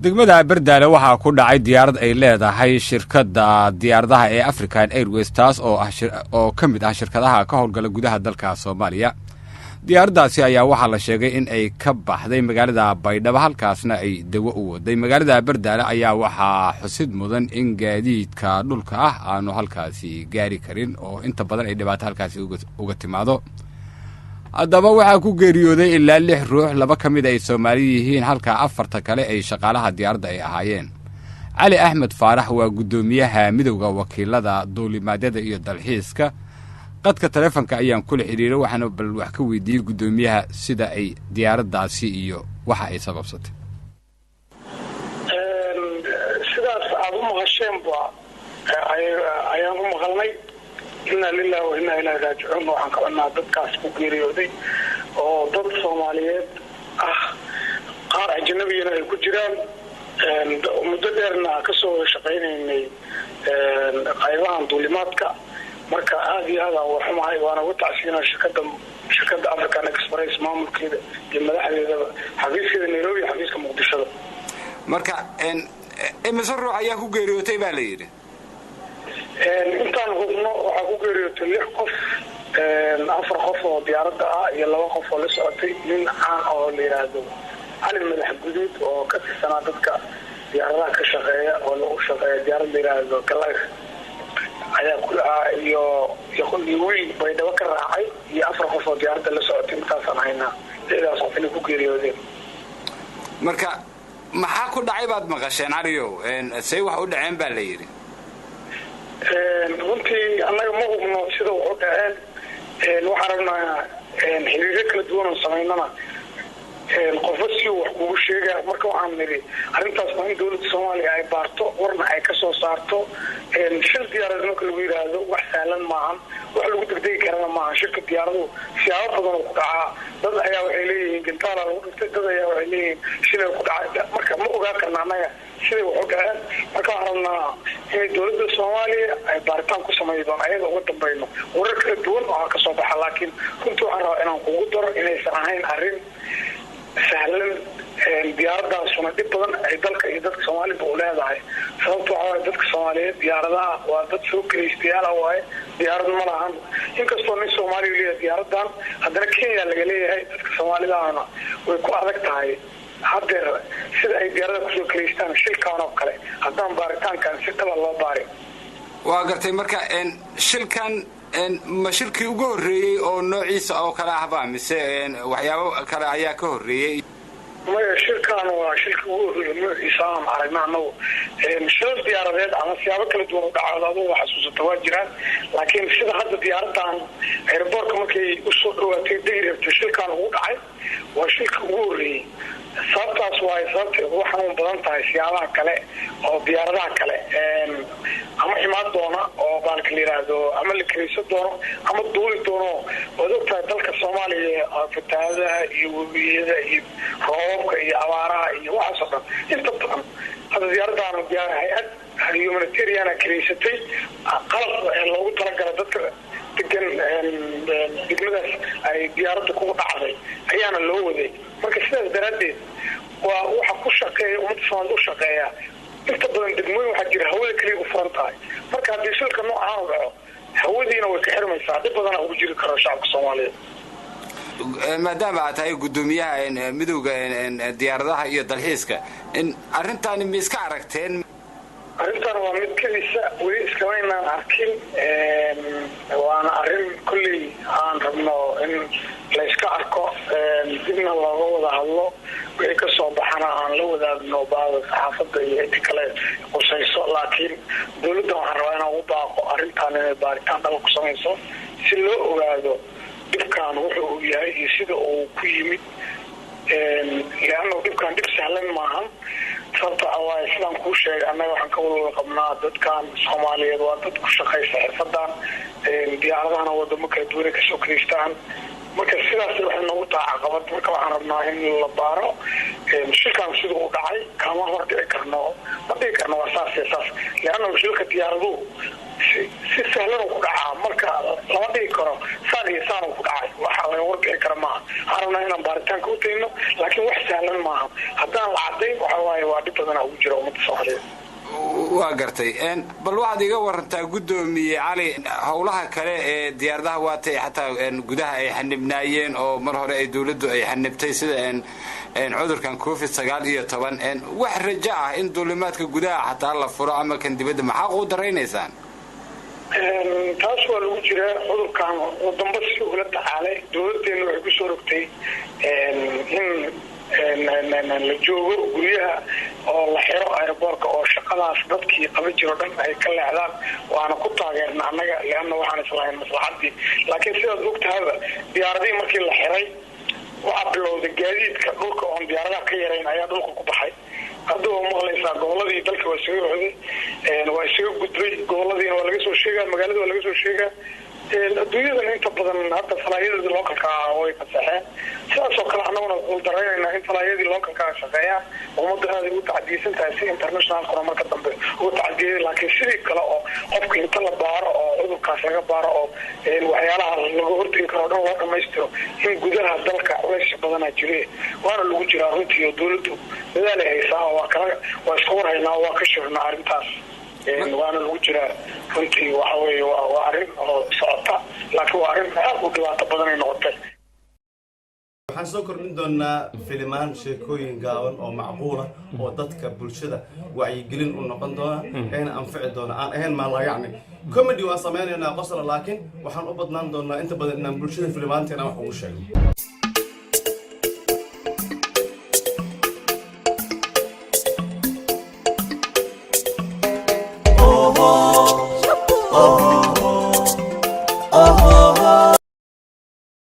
degmada Bardaale waxaa ku dhacay diyaarad ay leedahay shirkadda diyaaradaha ee African Airways taas oo ka mid ah shirkadaha ka howlgala gudaha dalka Soomaaliya. Diyaaraddaasi ayaa waxaa la sheegay in ay ka baxday magaalada Baydhabo halkaasna ay dawo u waday. Magaalada Bardaale ayaa waxaa xusid mudan in gaadiidka dhulka ah aanu halkaasi gaari karin oo inta badan ay dhibaato halkaasi uga timaado. haddaba waxaa ku geeriyooday ilaa 6 ruux, 2 ka mid ay Soomaali yihiin halka 4 kale ay shaqaalaha diyaaradda ay ahaayeen. Cali Axmed Faarax waa gudoomiyaha midowga wakiilada duulimaadyada iyo dalxiiska. qadka taleefanka ayaan kula xiriiray waxaana bal wax ka weydiiyay gudoomiyaha sida ay diyaaraddaasi iyo waxa ay sababsatay. sidaas aad u maqasheen ayaan u maqalnay inna lillahi wa inna ilayhi raaji'uun waxaan ka wadnaa dadkaas ku geeriyooday oo dad Soomaaliyeed ah qaar ajnabiyana ay ku jiraan muddo dheerna ka soo shaqaynaynay qaybahan duulimaadka marka aad iyo aad oo xumahay waana u tacsiinaa shirkadda African Express maamulkeeda iyo madaxdeeda xafiiska Nairobi xafiiska Muqdisho marka imise ruux ayaa ku geeriyootay baa la yiri intaan hubno waxaa ku geeriyootay 6 qof 4 qof oo diyaaradda ah iyo 2 qof oo la socotay nin caan oo la yiraahdo Ali Madax Guduud oo ka tirsanaa dadka diyaaradaha ka shaqeeya oo lagu shaqeeya diyaaradda la yiraahdo Galax ayaa ku iyo wiil Baydhabo ka raacay iyo 4 qof oo diyaaradda la socotay intaasaan haynaa sidaas qof inay ku geeriyoodeen. marka maxaa ku dhacay baad maqasheen Caliyow say wax u dhaceen baa la yiri runtii annaga ma hubno sida wax u dhaceen waxaan rabnaa xiriiro kala duwan oo samaynana qofka si wax kugu sheega marka waxaan niri arrintaas ma in dawladda Soomaaliya ay baarto warna ay ka soo saarto shil diyaarad marka lagu yiraahdo wax sahlan maahan wax lagu degdegi karana maahan shirka diyaaradu siyaabo badan oo ku dhaca dad ayaa waxay leeyihiin gantaal lagu dhintay dad ayaa waxay leeyihiin shil ku dhacay marka ma ogaa karna anaga sida wax u dhaceen marka waxaan rabnaa in dawladda Soomaaliya ay baaritaan ku sameeydo ayaga uga dambayno warar kala duwan oo ka soo baxa laakiin runtii waxaan rabaa inaan kugu daro inaysan ahayn arrin sahlan diyaaraddaasuna dhib badan ay dalka iyo dadka Soomaaliyeed u leedahay sababtoo ah dadka Soomaaliyeed diyaaradaha waa dad soo kireystayaal ah waaye diyaarad ma lahan inkastoo nin Soomaali leeyahay diyaaraddan haddana Kenya laga leeyahay dadka Soomaalidaana way ku adag tahay haddeer sida ay diyaaradda ku soo kireystaan shilkaan oo kale haddaan baaritaankan si kala loo baarin waa gartay marka shilkan ma shirkii ugu horeeyay oo noociisa oo kala ahba mise waxyaabo kale ayaa ka horeeyay ما شركان وشركة إسام عرفنا إنه شرط ديارات أنا سيابك لدور دعوة وحسوس التواجرات لكن في هذا الديارات عن إربار كم كي أسود وتدير الشركة هو دعي وشركة هوري صارت أسواي صارت روح من بلانتها سيابها كله أو ديارات كله أما حماد دونا أو بالك ليرادو أما الكريسة دونا أما الدول دونا وذوق تلك الصومالي في هذا يوبيذا روبك iyo abaaraha iyo waxa soo inta badan hada diyaaradaha hay'ad humanitarian created qalab loogu talagalay dadka degan degmadaas ay diyaaradda ku dhacday ayaana loo waday marka sidaas daraadeed waa waxa ku shaqeeya ummadda Soomaaliyeed u shaqeeya inta badan degmooyin waxa jira hawada kaliya u furan tahay marka haddii shilka noocan u dhaco hawadiina way ka xirmaysaa dib badan ugu jiri karo shacabka Soomaaliyeed maadaama aad tahay gudoomiyaha midowga diyaaradaha iyo dalxiiska in arrintan ma iska aragteen arrintan waa mid kaliisa weli iska weynaan arkin waana arrin kulli aan rabno in la iska arko dibna looga wada hadlo wixii ka soo baxana aan la wadaagno baada saxaafadda iyo inta kale qusayso laakiin dawladda waxaan rabaa inaan ugu baaqo arrintan inay baaritaan dhab ku samayso si loo ogaado dibkaan wuxuu yahay iyo sida uu ku yimid laana dibkaan dib sahlan maahan sababtoo ah sidaan kuu sheegay annaga waxaan ka wada qabnaa dadkan Soomaaliyeed waa dad ku shaqaysta xirfadan diyaaradahana wadamo kala duwan ka soo kireystaan marka sidaas waxay noogu tahay caqabad marka waxaan rabnaa in la baaro shilkan sida uu dhacay kama hor dhici karno ma dhici karno waa saas laana shilka diyaaraduhu si sahlan ku dhacaa marka lama dhici karo saan ku dhacay waxa laga warbici kara ma aragna inaan baaritaanka u tayno laakiin wax sahlan maaha haddaan la cadeyn waxa waaye waa dhib badan ugu jira ummadda Soomaaliyeed. waa gartay bal waxaad iga warantaa gudoomiye cali howlaha kale ee diyaaradaha waatay xataa gudaha ay xanibnaayeen oo mar hore ay dawladdu ay xanibtay sida cudurkan COVID-19 wax rajo ah in duulimaadka gudaha xataa la furo ama kan dibadda maxaa u dareynaysaan taas waa lagu jiraa cudurkan waddanba si ula tacaalay dawladdeena waxay ku soo rogtay in la joogo guryaha oo la xiro airportka oo shaqadaas dadkii qaban jiro dhan ay ka leexdaan waana ku taageerna annaga leanna waxaan islahayn maslaxadii laakiin sidaad ogtahaba diyaaradihii markii la xiray waxaa bilowday gaadiidka dhulka oon diyaaradaha ka yarayn ayaa dhulka ku baxay hadda waa maqlaysaa goboladii dalka waa isaga roday waa isaga gudbay goboladiina waa laga soo sheegaa magaalada waa laga soo sheegaa adduunyadan inta badan hadda falaayadii localka ah way fasaxeen sidaasoo kale annaguna u daraynaynaa in falaayadii localka ah shaqeeyaan ummadda aad ugu tacdiisan tahay si internationalkuna marka dambe ugu tacdiyay laakiin sidii kale oo qofka inta la baaro oo cudurkaas laga baaro oo waxyaalaha laga hortegi karo dhan loo dhamaystiro in gudaha dalka culays badanaa jire waana lagu jiraa runtii oo dawladdu dadaalay haysaa waa iska warhaynaa waa ka shirnaa arrintaas waana lagu jiraa runtii waxa weeye waa arrin oo socota laakiin waa arrin aad u dhibaato badan ay noqotay waxaan soo kordhin doonaa filimaan sheekooyin gaaban oo macquul ah oo dadka bulshada wacyigelin u noqon doona ayna anfici doona aan ahayn maa yacni comedy waan samaynaynaa qosla laakiin waxaan u badnaan doonaa inta badan inaan bulshada filimaanteena wax ugu sheegno